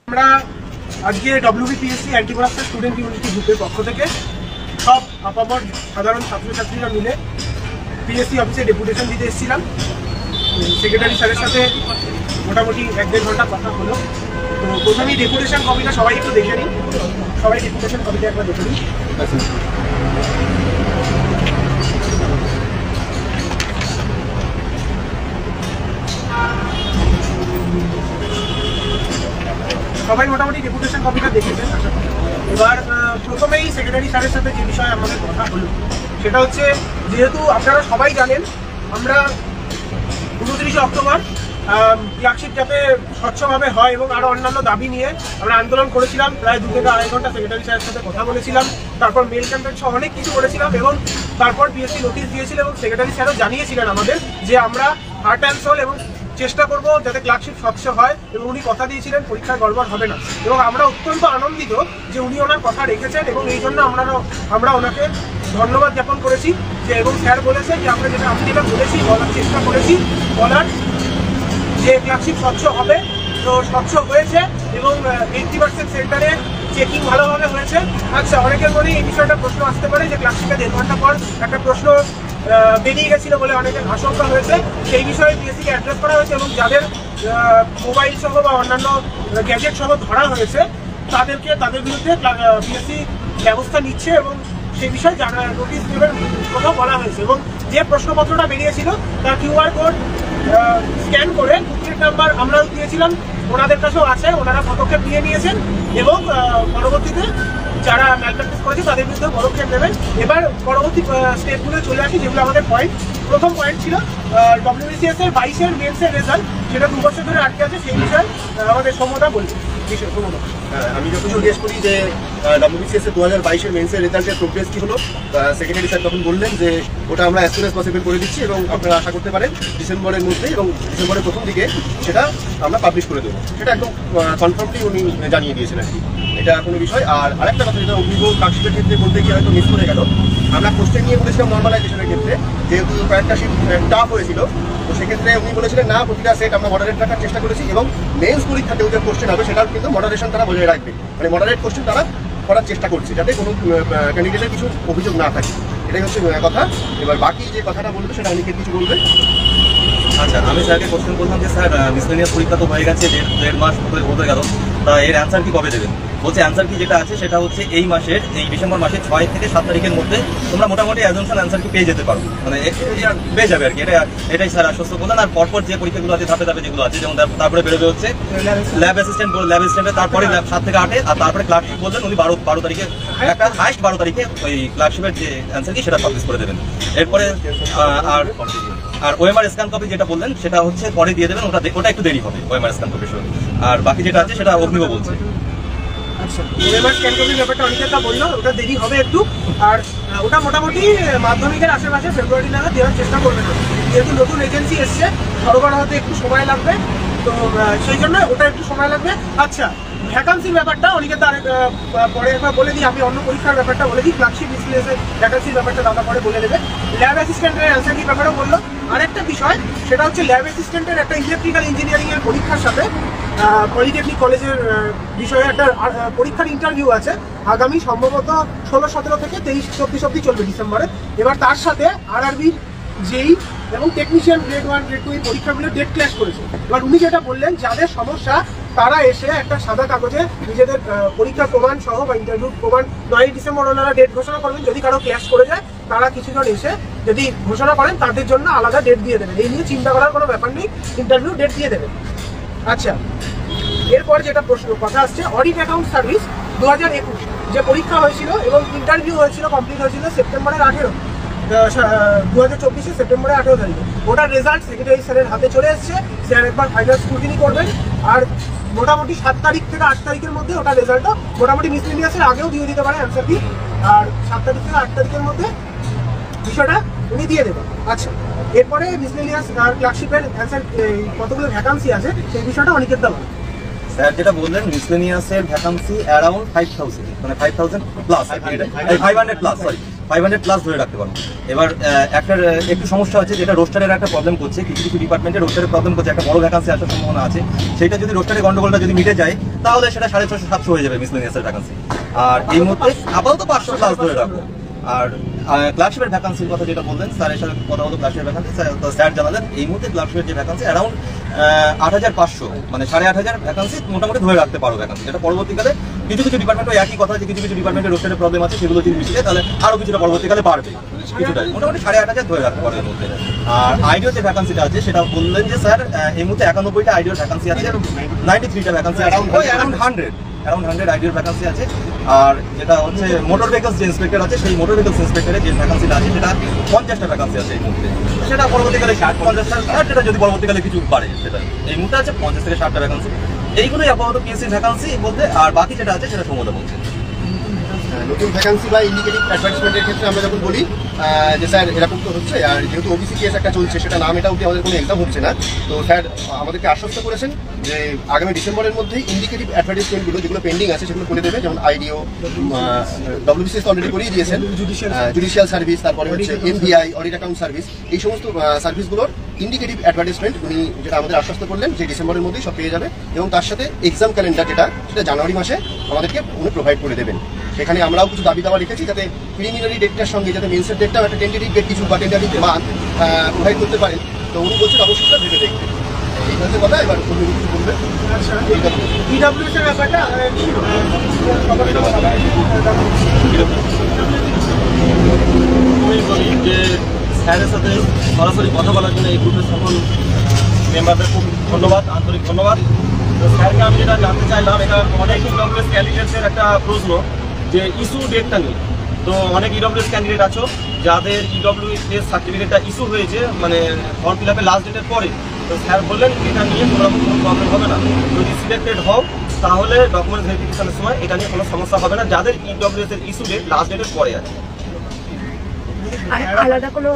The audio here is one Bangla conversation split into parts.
আমরা আজকে WBPSC anti corruption student unity গ্রুপের পক্ষ থেকে সব আপামর সাধারণ ছাত্রছাত্রীরা মিলে পিএসসি অফিসে ডেপুটেশন দিতে এসেছিলাম। সেক্রেটারি স্যারের সাথে মোটামুটি 1-1.5 ঘন্টা কথা হলো। তো প্রথমেই ডেপুটেশন কপিটা সবাই একটু দেখে নিন, সবাই ডেপুটেশন কপিটা একবার দেখে নিন। সবাই মোটামুটি ডেপুটেশন কপিটা দেখেছেন। এবার প্রথমেই সেক্রেটারি স্যারের সাথে যে বিষয়ে আমাদের কথা হলো সেটা হচ্ছে, যেহেতু আপনারা সবাই জানেন আমরা 29 অক্টোবর ক্লার্কশিপ যাতে স্বচ্ছভাবে হয় এবং আরও অন্যান্য দাবি নিয়ে আমরা আন্দোলন করেছিলাম। প্রায় 2 থেকে 2.5 ঘন্টা সেক্রেটারি স্যারের সাথে কথা বলেছিলাম, তারপর মেল ক্যাম্পেন সহ অনেক কিছু করেছিলাম এবং তারপর পিএসসি নোটিশ দিয়েছিল এবং সেক্রেটারি স্যারও জানিয়েছিলেন আমাদের যে আমরা হার্ট অ্যান্ড সোল এবং চেষ্টা করব যাতে ক্লার্কশিপ স্বচ্ছ হয়, এবং উনি কথা দিয়েছিলেন পরীক্ষায় গড়বড় হবে না। এবং আমরা অত্যন্ত আনন্দিত যে উনি ওনার কথা রেখেছেন এবং এই জন্য আমরা ওনাকে ধন্যবাদ জ্ঞাপন করেছি। যে এবং স্যার বলেছেন যে আমি যেটা বলেছি বলার চেষ্টা করেছি বলার যে ক্লার্কশিপ স্বচ্ছ হবে, তো স্বচ্ছ হয়েছে এবং 80% সেন্টারে চেকিং ভালোভাবে হয়েছে। আচ্ছা, অনেকের মনে এই বিষয়টা প্রশ্ন আসতে পারে যে ক্লার্কশিপে 1.5 ঘন্টা পর একটা প্রশ্ন বেরিয়ে গেছিল বলে অনেকের আশঙ্কা হয়েছে। সেই বিষয়ে পিএসসিকে অ্যাড্রেস করা হয়েছে এবং যাদের মোবাইল সহ বা অন্যান্য গ্যাজেট সহ ধরা হয়েছে তাদের বিরুদ্ধে পিএসসি ব্যবস্থা নিচ্ছে এবং সেই বিষয়ে নোটিশ দেবের কথা বলা হয়েছে। এবং যে প্রশ্নপত্রটা বেরিয়েছিল তার কিউআর কোড স্ক্যান করে ডুপ্লিকেট নাম্বার আমরাও দিয়েছিলাম, ওনাদের কাছেও আছে, ওনারা পদক্ষেপ নিয়ে নিয়েছেন এবং পরবর্তীতে যারা ম্যালপ্র্যাকটিস করেছে তাদের বিরুদ্ধে পদক্ষেপ নেবেন। এবার পরবর্তী স্টেপগুলো চলে আসি, যেগুলো আমাদের পয়েন্ট। প্রথম পয়েন্ট ছিল ডব্লিউবিসিএস এর 22-এর মেন্সের রেজাল্ট, সেটা 2 বছর ধরে আটকে আছে, সেই বিষয়ে আমাদের সমতা বলছে। আমি যখন জিজ্ঞেস করি যে ডব্লিউবিসিএস এর 2022-এর মেন্সের রেজাল্টের প্রোগ্রেস কি হলো, সেক্রেটারি স্যার তখন বললেন যে ওটা আমরা অ্যাজ সুন অ্যাজ পসিবল করে দিচ্ছি এবং আপনারা আশা করতে পারেন ডিসেম্বরের মধ্যে এবং ডিসেম্বরের প্রথম দিকে সেটা আমরা পাবলিশ করে দেবো। সেটা একদম কনফার্মলি উনি জানিয়ে দিয়েছেন আর কি, এটা কোনো বিষয়। আর আরেকটা কথা যেটা অগ্নিগোল ক্লার্কশিপের ক্ষেত্রে বলতে গিয়ে হয়তো মিস করে গেল, আমরা কোশ্চেন নিয়ে বলেছিলাম নর্মালাইজেশনের ক্ষেত্রে, যেহেতু কয়েকটা শিট টাফ হয়েছিল, তো সেক্ষেত্রে উনি বলেছিলেন না প্রতিটা সেট আমরা মডারেট রাখার চেষ্টা করেছি এবং মেন্স পরীক্ষাতেও যে কোশ্চেন হবে সেটার কিন্তু মডারেশন তারা বজায় রাখবে, মানে মডারেট কোশ্চেন তারা করার চেষ্টা করছে যাতে কোনো ক্যান্ডিডেটের কিছু অভিযোগ না থাকে। এটাই হচ্ছে কথা। এবার বাকি যে কথাটা বলবে সেটা অনেকের কিছু বলবে। আচ্ছা, আমি স্যারকে কোশ্চেন করলাম যে স্যার মিসলেনিয়াস পরীক্ষা তো হয়ে গেছে, 1.5 মাস হতে গেল, তা এর অ্যান্সার কি কবে দেবেন? বলছে অ্যান্সার কি যেটা আছে সেটা হচ্ছে এই ডিসেম্বর মাসের 6 থেকে 7 তারিখের মধ্যে তোমরা মোটামুটি অ্যাজাম্পশন অ্যান্সার কি পেয়ে যেতে পারো, মানে পেয়ে যাবে আর কি। এটাই স্যার আশ্বস্ত করলেন। আর পরপর যে পরীক্ষাগুলো আছে ধাপে ধাপে যেগুলো আছে, যেমন তারপরে বেরোবে হচ্ছে ল্যাব অ্যাসিস্ট্যান্টের, তারপরে 7 থেকে 8-এ, আর তারপরে ক্লার্কশিপ বললেন উনি 12 তারিখে, একটা হাইস্ট 12 তারিখে ওই ক্লার্কশিপের যে অ্যান্সার কি সেটা পাবলিশ করে দেবেন। এরপরে আর ওএমআর স্ক্যান কপি যেটা বললেন সেটা হচ্ছে পরে দিয়ে দেবেন, ওটা একটু দেরি হবে ওএমআর স্ক্যান কপি। আর বাকি যেটা আছে সেটা অগ্নিগো বলছে। আচ্ছা, ওএমআর স্ক্যান কপির ব্যাপারটা অনেকটা বললো, ওটা দেরি হবে একটু। আর ওটা মোটামুটি মাধ্যমিকের আশেপাশে ফেব্রুয়ারি নাগাদ দেওয়ার চেষ্টা করবেন, যেহেতু নতুন এজেন্সি এসছে, সরবরাহ হতে একটু সময় লাগবে, তো সেই জন্য ওটা একটু সময় লাগবে। আচ্ছা, ভ্যাকান্সির ব্যাপারটা অনেকে তার পরে একবার বলে দিই, আমি অন্য পরীক্ষার ব্যাপারটা বলে দিই। ক্লার্কশিপ মিসলেনিয়াসের ভ্যাকান্সির ব্যাপারটা দাদা পরে বলে দেবে। ল্যাব অ্যাসিস্ট্যান্টের অ্যান্সার কি ব্যাপারেও বললো। আরেকটা বিষয় সেটা হচ্ছে ল্যাব অ্যাসিস্ট্যান্টের একটা ইলেকট্রিক্যাল ইঞ্জিনিয়ারিংয়ের পরীক্ষার সাথে পলিটেকনিক কলেজের বিষয়ে একটা পরীক্ষার ইন্টারভিউ আছে আগামী সম্ভবত 16-17 থেকে 23-24 অব্দি চলবে ডিসেম্বরে। এবার তার সাথে আরআরবির জেই এবং টেকনিশিয়ান গ্রেড 1 গ্রেড 2 এই পরীক্ষাগুলো ডেট ক্ল্যাশ করেছে। এবার উনি যেটা বললেন, যাদের সমস্যা তারা এসে একটা সাদা কাগজে নিজেদের পরীক্ষার প্রমাণ সহ বা ইন্টারভিউ প্রমাণ 9 ডিসেম্বর ওনারা ডেট ঘোষণা করবেন। যদি কারো ক্ল্যাশ করে যায় তারা কিছুজন এসে যদি ঘোষণা করেন তাদের জন্য আলাদা ডেট দিয়ে দেবেন। এই নিয়ে চিন্তা করার কোনো ব্যাপার নেই, ইন্টারভিউ ডেট দিয়ে দেবেন। আচ্ছা, এরপর যেটা কথা আসছে, অডিট অ্যাকাউন্ট সার্ভিস 2021 যে পরীক্ষা হয়েছিল এবং ইন্টারভিউ হয়েছিল, কমপ্লিট হয়েছিল সেপ্টেম্বরের 18, 2024 সেপ্টেম্বরের 18 তারিখে। ওটার রেজাল্ট সেক্রেটারি স্যারের হাতে চলে এসছে, স্যার একবার ফাইনাল স্ক্রুটিনি করবেন। আর মোটামুটি 7 তারিখ থেকে 8 তারিখের মধ্যে ওটা রেজাল্টটা মোটামুটি মিসলেনিয়াসের আগেও দিয়ে দিতে পারে অ্যান্সার কি, আর 7 তারিখ থেকে 8 তারিখের মধ্যে বিষয়টা উনি দিয়ে দেবেন। আচ্ছা, এরপরে মিসলেনিয়াস আর ক্লার্কশিপের অ্যান্সার কতগুলো ভ্যাকান্সি আছে সেই বিষয়টা অনেকের দেওয়া। স্যার যেটা বললেন মিসলেনিয়াসের ভ্যাকান্সি অ্যারাউন্ড 5000, মানে 5000 প্লাস, 500 প্লাস, সরি 500 প্লাস ধরে রাখতে পারবো। এবার একটা একটু সমস্যা হচ্ছে, যেটা রোস্টারের একটা প্রবলেম করছে, কিছু কিছু ডিপার্টমেন্টে রোস্টারের প্রবলেম করছে, একটা বড় ভ্যাকান্সি আসার সম্ভাবনা আছে। সেটা যদি রোস্টারের গন্ডগোলটা যদি মিটে যায় তাহলে সেটা 650-700 হয়ে যাবে মিসলেনিয়াসের ভ্যাকান্সি। আর এই মুহূর্তে আপাতত 500 প্লাস ধরে রাখবো। আর ক্লার্কশিপের ভ্যাকান্সির কথা যেটা বললেন স্যারের সাথে কথা হলো, ক্লার্কশিপের ভ্যাকান্সি স্যার জানালেন এই মুহূর্তে ক্লার্কশিপের যে ভ্যাকান্সি অ্যারাউন্ড 8500, মানে 8500 ভ্যাকান্সি মোটামুটি ধরে রাখতে পারো ভ্যাকান্সি। এটা পরবর্তীকালে কিছু কিছু ডিপার্টমেন্টও একই কথা, যে কিছু কিছু ডিপার্টমেন্টের রোস্টারের প্রবলেম আছে, সেগুলো যদি মিশিয়ে তাহলে আরো কিছুটা পরবর্তীকালে বাড়বে কিছুটা, মোটামুটি 8500 ধরে রাখতে পারো এর মধ্যে। আর আইডিও যে ভ্যাকান্সিটা আছে সেটা বললেন যে স্যার এই মুহূর্তে 91টা আইডিওর ভ্যাকান্সি আছে, 93টা ভ্যাকান্সি আছে, অ্যারাউন্ড 100 আইডিওর ভ্যাকান্সি আছে। আর যেটা হচ্ছে মোটর ভেহিকলস যে ইন্সপেক্টর আছে, সেই মোটর ভেহিকলস ইন্সপেক্টরের যে ভ্যাকান্সিটা আছে সেটা 50টা ভ্যাকান্সি আছে এই মুহূর্তে। সেটা পরবর্তীকালে 60-50টা, যেটা যদি পরবর্তীকালে কিছু বাড়ে সেটা। এই মুহূর্তে আছে 50 থেকে 60টা ভ্যাকান্সি। এইগুলোই আপাতত পিএসসির ভ্যাকান্সি বলতে, আর বাকি যেটা আছে সেটা সমতা বলছে। নতুন ভ্যাকান্সি বা ইন্ডিকেটিভ অ্যাডভার্টাইজমেন্টের ক্ষেত্রে আমরা যখন বলি যে স্যার এরকম তো হচ্ছে, আর যেহেতু ওবিসি কেস একটা চলছে, সেটা নাম এটা অবধি আমাদের কোনো এক্সাম হচ্ছে না, তো স্যার আমাদেরকে আশ্বস্ত করেছেন যে আগামী ডিসেম্বরের মধ্যেই ইন্ডিকেটিভ অ্যাডভার্টাইজমেন্টগুলো যেগুলো পেন্ডিং আছে সেগুলো করে দেবে, যেমন আইডিও, ডব্লিউবিসিএস অলরেডি করেই দিয়েছেন, জুডিশিয়াল সার্ভিস, তারপরে হচ্ছে এমভিআই, অডিট অ্যাকাউন্ট সার্ভিস, এই সমস্ত সার্ভিসগুলোর ইন্ডিকেটিভ অ্যাডভার্টাইজমেন্ট উনি যেটা আমাদের আশ্বস্ত করলেন যে ডিসেম্বরের মধ্যেই সব পেয়ে যাবে, এবং তার সাথে এক্সাম ক্যালেন্ডার সেটা জানুয়ারি মাসে আমাদেরকে উনি প্রোভাইড করে দেবেন। সেখানে আমরাও কিছু দাবি দাওয়া রেখেছি, যাতে প্রিলিমিনারি ডেটটার সঙ্গে যাতে মেন্সের ডেটটাও একটা টেন্টেটিভ ডেট কিছু বা টেন্টেটিভ মান প্রোভাইড করতে পারেন। তো উনি বলছেন অবশ্যই সেটা ভেবে দেখবেন। এই হচ্ছে কথা। এবার উনি কিছু বলবেন। আচ্ছা, ইডব্লিউএস এর ব্যাপারটা যে স্যারের সাথে সরাসরি কথা বলার জন্য এই গ্রুপের সকল মেম্বারদের খুব ধন্যবাদ, আন্তরিক ধন্যবাদ। তো স্যারকে আমি যেটা জানতে চাইলাম, এটা অনেক ইডব্লিউএস ক্যান্ডিডেটসের একটা প্রশ্ন যে ইস্যু ডেটটা নিয়ে। তো অনেক ইডব্লিউএস ক্যান্ডিডেট আছো যাদের ইডব্লিউএস সার্টিফিকেটটা ইস্যু হয়েছে মানে ফর্ম ফিল আপের লাস্ট ডেটের পরে। তো স্যার বললেন এটা নিয়ে কোনো রকম কোনো প্রবলেম হবে না, যদি সিলেক্টেড হও তাহলে ডকুমেন্ট ভেরিফিকেশনের সময় এটা নিয়ে কোনো সমস্যা হবে না, যাদের ইডব্লিউএস এর ইস্যু ডেট লাস্ট ডেটের পরে আছে। আলাদা কোনো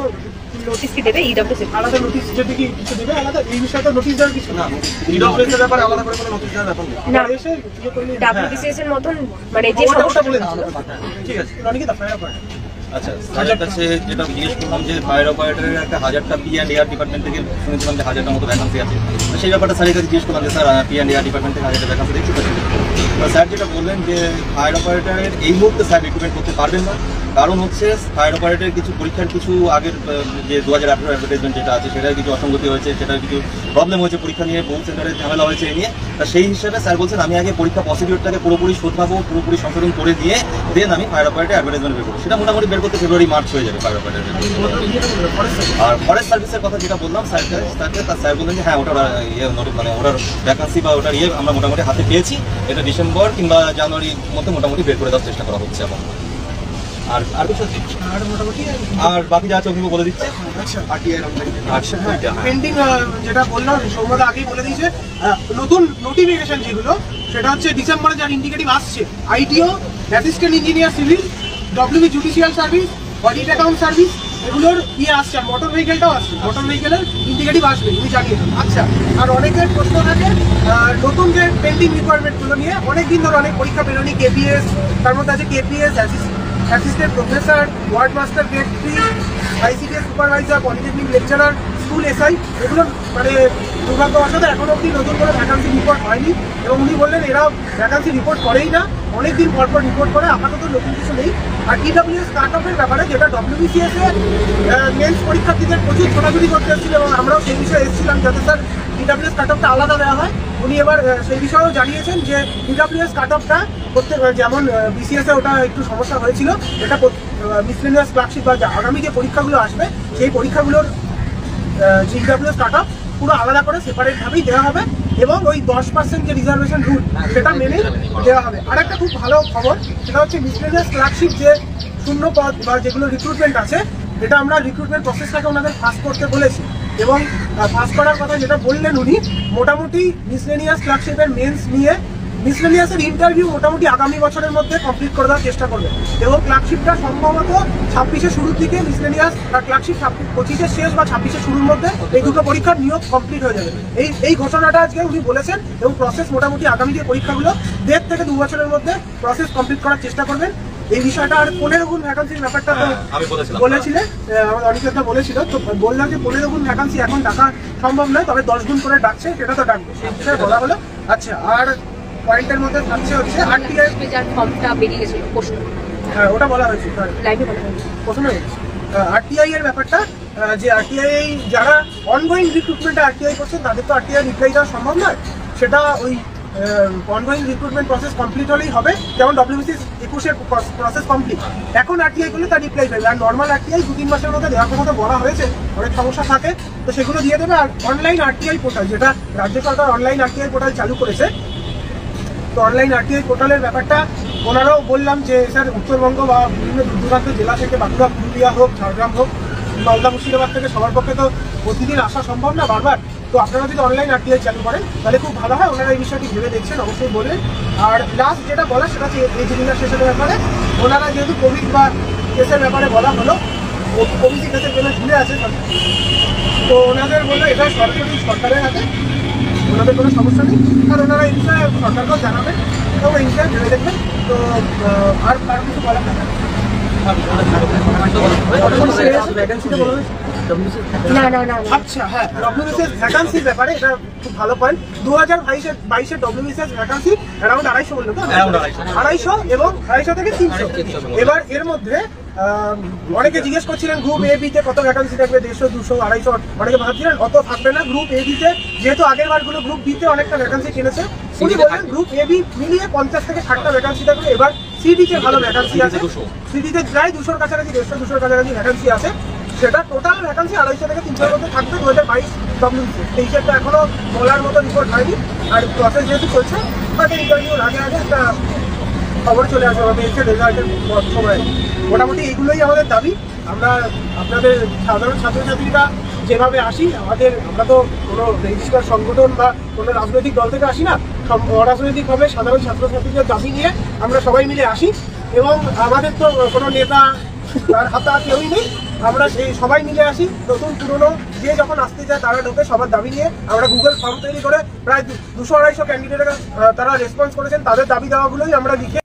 নোটিশ কি দেবে ইডব্লিউএস? আলাদা নোটিশ যদি কি কিছু দেবে আলাদা, এই বিষয়ে তো নোটিশ দেওয়ার কিছু না। ইডব্লিউএস এর ব্যাপারে আলাদা করে কোনো নোটিশ দেওয়ার ব্যাপার নেই। না, এসে ইয়ে করলে ডাব্লিউবিসিএস এর মতন মানে যে ওটা সমস্যা বলে দিচ্ছি। ঠিক আছে। রনিকিতা ফায়ার করে। আচ্ছা, স্যারের কাছে যেটা জিজ্ঞেস করলাম যে ফায়ার অপারেটরের একটা 1000টা পি&এআর ডিপার্টমেন্ট থেকে শুনেছিলাম যে 1000টার মতো ভ্যাকান্সি আছে। তো সেই ব্যাপারটা স্যারের কাছে জিজ্ঞেস করলাম যে স্যার পি&এআর ডিপার্টমেন্ট থেকে 1000টা ভ্যাকান্সি দেখতে পাচ্ছি। তো স্যার যেটা বললেন যে ফায়ার অপারেটরের এই মুহূর্তে স্যার রিক্রুটমেন্ট করতে পারবেন না, কারণ হচ্ছে ফায়ার অপারেটরের কিছু পরীক্ষার কিছু আগের যে 2018 অ্যাডভার্টাইজমেন্ট যেটা আছে সেটার কিছু অসঙ্গতি হয়েছে, সেটার কিছু প্রবলেম হয়েছে, পরীক্ষা নিয়ে বহু সেন্টারের ঝামেলা হয়েছে এই নিয়ে। তা সেই হিসাবে স্যার বলছেন আমি আগে পরীক্ষা প্রসিডিওরটাকে পুরোপুরি শোধরাবো, পুরোপুরি সংশোধন করে দিয়ে দেন আমি ফায়ার অপারেটর অ্যাডভার্টাইজমেন্ট বের করবো। সেটা মোটামুটি বের করতে ফেব্রুয়ারি-মার্চ হয়ে যাবে ফায়ার অপারেটর। আর ফরেস্ট সার্ভিসের কথা যেটা বললাম স্যারকে, তার স্যার বললেন যে হ্যাঁ ওটার মানে ওটার ভ্যাকান্সি বা ওটার আমরা মোটামুটি হাতে পেয়েছি, এটা ডিসেম্বর কিংবা জানুয়ারির মধ্যে মোটামুটি বের করে দেওয়ার চেষ্টা করা হচ্ছে এখন। আর কিছু আর মোটামুটি আর বাকি যা আছে ওগুলো বলে দিচ্ছে। আচ্ছা, আচ্ছা, পেন্ডিং যেটা বললাম সৌম্যদা আগেই বলে দিয়েছে, নতুন নোটিফিকেশন যেগুলো সেটা হচ্ছে ডিসেম্বরে যার ইন্ডিকেটিভ আসছে, IDO, assistant engineer civil, WB judicial service, audit account service, এগুলোর আসছে। আর মোটর ভেহিকেলটাও আসছে, মোটর ভেহিকেলের ইন্ডিকেটিভ আসবে, উনি জানিয়েছেন। আচ্ছা, আর অনেকের প্রশ্ন থাকে নতুন যে পেন্ডিং রিকোয়ারমেন্টগুলো নিয়ে, অনেক দিন ধরে অনেক পরীক্ষা বেরোনি, কেপিএস, তার মধ্যে আছে KPS, assistant professor, ward master grade 3, ICDS supervisor, polytechnic lecturer, school SI, এগুলো মানে দুর্ভাগ্যবশত এখন অবধি নতুন করে ভ্যাকান্সি রিপোর্ট হয়নি। এবং উনি বললেন এরা ভ্যাকান্সি রিপোর্ট করেই না, অনেকদিন পরপর রিপোর্ট করে, আপাতত নতুন কিছু নেই। আর ইডব্লিউএস কাট অফের ব্যাপারে যেটা ডব্লিউবিসিএস এর মেন্স পরীক্ষার্থীদের প্রচুর ছোটাছুটি করতে এসেছিল, এবং আমরাও সেই বিষয়ে এসেছিলাম যাতে স্যার ইডব্লিউএস কাট অফটা আলাদা দেওয়া হয়। উনি এবার সেই বিষয়েও জানিয়েছেন যে ইডব্লিউএস কাট অফটা প্রত্যেক, যেমন বিসিএস এ ওটা একটু সমস্যা হয়েছিল, এটা মিসলেনিয়াস ক্লার্কশিপ বা আগামী যে পরীক্ষাগুলো আসবে সেই পরীক্ষাগুলোর যে ইডব্লিউএস কাট অফ পুরো আলাদা করে সেপারেটভাবেই দেওয়া হবে, এবং ওই 10% যে রিজার্ভেশন রুল সেটা মেনে দেওয়া হবে। আর একটা খুব ভালো খবর, সেটা হচ্ছে মিসলেনিয়াস ক্লার্কশিপ যে শূন্য পদ বা যেগুলো রিক্রুটমেন্ট আছে, এটা আমরা রিক্রুটমেন্ট প্রসেসটাকে ওনাদের ফাস্ট করতে বলেছি, এবং ফাস্ট করার কথা যেটা বললেন উনি, মোটামুটি মিসলেনিয়াস ক্লার্কশিপের মেন্স নিয়ে মিসলেনিয়াসের ইন্টারভিউ মোটামুটি আগামী বছরের মধ্যে কমপ্লিট করে দেওয়ার চেষ্টা করবে, এবং ক্লার্কশিপটা সম্ভবত 26-এর শুরুর দিকে, মিসলেনিয়াস আর ক্লার্কশিপ 25-এর শেষ বা 26-এর শুরুর মধ্যে এই দুটো পরীক্ষার নিয়োগ কমপ্লিট হয়ে যাবে। এই ঘোষণাটা আজকে উনি বলেছেন, এবং প্রসেস মোটামুটি আগামী যে পরীক্ষাগুলো 1.5 থেকে 2 বছরের মধ্যে প্রসেস কমপ্লিট করার চেষ্টা করবেন। এই বিষয়টা আর 15 গুণ ভ্যাকান্সির ব্যাপারটা তো বলেছিলেন, আমার অনিকেতটা বলেছিল, তো বললাম যে 15 গুণ ভ্যাকান্সি এখন ডাকা সম্ভব নয়, তবে 10 গুণ করে ডাকছে, সেটা তো ডাকবে, সেই বিষয়ে বলা হলো। আচ্ছা, আর পয়েন্টের মধ্যে থাকছে হচ্ছে আরটিআই। যার ফর্মটা বেরিয়ে গেছিল প্রশ্ন, হ্যাঁ ওটা বলা হয়েছে লাইভে বলা হয়েছে। প্রথমে আরটিআই এর ব্যাপারটা, যে আরটিআই যারা অনগোয়িং রিক্রুটমেন্টে আরটিআই করছেন তাদের তো আরটিআই রিপ্লাই দেওয়া সম্ভব নয়, সেটা ওই অনগোয়িং রিক্রুটমেন্ট প্রসেস কমপ্লিট হলেই হবে। যেমন WBCS 21-এর প্রসেস কমপ্লিট, এখন আরটিআই করলে তার রিপ্লাই পাবে। আর নর্মাল আরটিআই 2-3 মাসের মধ্যে দেওয়ার কথা বলা হয়েছে, অনেক সমস্যা থাকে তো সেগুলো দিয়ে দেবে। আর অনলাইন আরটিআই পোর্টাল, যেটা রাজ্য সরকার অনলাইন আরটিআই পোর্টাল চালু করেছে, তো অনলাইন আরটিআই পোর্টালের ব্যাপারটা ওনারাও বললাম যে স্যার উত্তরবঙ্গ বা বিভিন্ন দূরদূরান্ত জেলা থেকে, বাঁকুড়া, পুরুলিয়া হোক, ঝাড়গ্রাম হোক, মালদা, মুর্শিদাবাদ থেকে সবার পক্ষে তো প্রতিদিন আসা সম্ভব না বারবার। তো আপনারা যদি অনলাইন আরটিআই চালু করেন তাহলে খুব ভালো হয়। ওনারা এই বিষয়টি ভেবে দেখছেন, অবশ্যই বললেন। আর লাস্ট যেটা বলা সেটা হচ্ছে এই রিল্যাক্সেশনের ব্যাপারে। ওনারা যেহেতু কোভিড বা কেসের ব্যাপারে বলা হলো, ওবিসি কেসের জন্য ঝুলে আছে, তো ওনাদের বললো এটা সরাসরি সরকারের হাতে, ওনাদের কোনো সমস্যা নেই। আর ওনারা এই বিষয়ে সরকারকেও জানাবেন এবং এই বিষয়ে ভেবে দেখবেন। তো আর কারো কিছু বলার না। আচ্ছা হ্যাঁ, WBCS ভ্যাকান্সির ব্যাপারে এটা খুব ভালো পয়েন্ট। 2022-এর WBCS ভ্যাকান্সি অ্যারাউন্ড 250 বললো তো, 250 এবং 250 থেকে 300। এবার এর মধ্যে অনেকে জিজ্ঞেস করছিলেন গ্রুপ এ বিতে কত ভ্যাকান্সি থাকবে, 150, 200, 250। অনেকে ভাবছিলেন অত থাকবে না গ্রুপ এ বিতে, যেহেতু আগের বারগুলো গ্রুপ বিতে অনেকটা ভ্যাকান্সি কিনেছে। উনি বললেন গ্রুপ এ বি মিলিয়ে 50 থেকে 60টা ভ্যাকান্সি থাকবে। এবার সিডিতে ভালো ভ্যাকান্সি আছে, সিডিতে প্রায় 200-র কাছাকাছি, 150-200-র কাছাকাছি ভ্যাকান্সি আছে। সেটা টোটাল ভ্যাকান্সি 250 থেকে 300-এর মধ্যে থাকবে 2022 WBCS। এই হিসেবটা এখনো বলার মতো রিপোর্ট হয়নি। আর প্রসেস যেহেতু চলছে, তাকে ইন্টারভিউর আগে একটা খবর চলে আসবে আমাদের রেজাল্টের সময়। মোটামুটি এইগুলোই আমাদের দাবি। আমরা আপনাদের সাধারণ ছাত্রছাত্রীরা যেভাবে আসি, আমরা তো কোনো রেজিস্টার সংগঠন বা কোনো রাজনৈতিক দল থেকে আসি না, অরাজনৈতিকভাবে সাধারণ ছাত্রছাত্রীদের দাবি নিয়ে আমরা সবাই মিলে আসি। এবং আমাদের তো কোনো নেতা তার হাতা কেউই নেই, আমরা সেই সবাই মিলে আসি। নতুন পুরনো যে যখন আসতে চায় তারা ঢোকে সবার দাবি নিয়ে। আমরা গুগল ফর্ম তৈরি করে প্রায় 200-250 ক্যান্ডিডেটের তারা রেসপন্স করেছেন, তাদের দাবি দেওয়াগুলোই আমরা লিখে